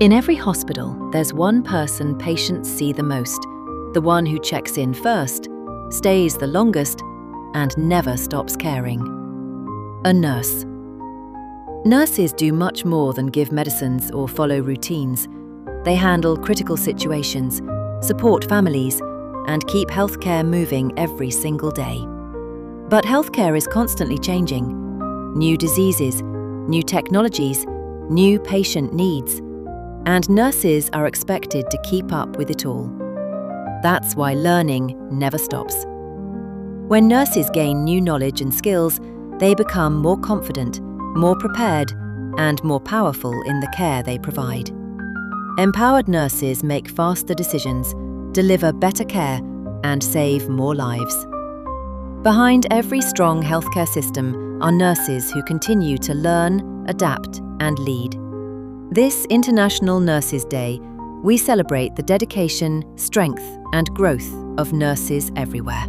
In every hospital, there's one person patients see the most, the one who checks in first, stays the longest, and never stops caring. A nurse. Nurses do much more than give medicines or follow routines. They handle critical situations, support families, and keep healthcare moving every single day. But healthcare is constantly changing. New diseases, new technologies, new patient needs, and nurses are expected to keep up with it all. That's why learning never stops. When nurses gain new knowledge and skills, they become more confident, more prepared, and more powerful in the care they provide. Empowered nurses make faster decisions, deliver better care, and save more lives. Behind every strong healthcare system are nurses who continue to learn, adapt, and lead. This International Nurses Day, we celebrate the dedication, strength, and growth of nurses everywhere.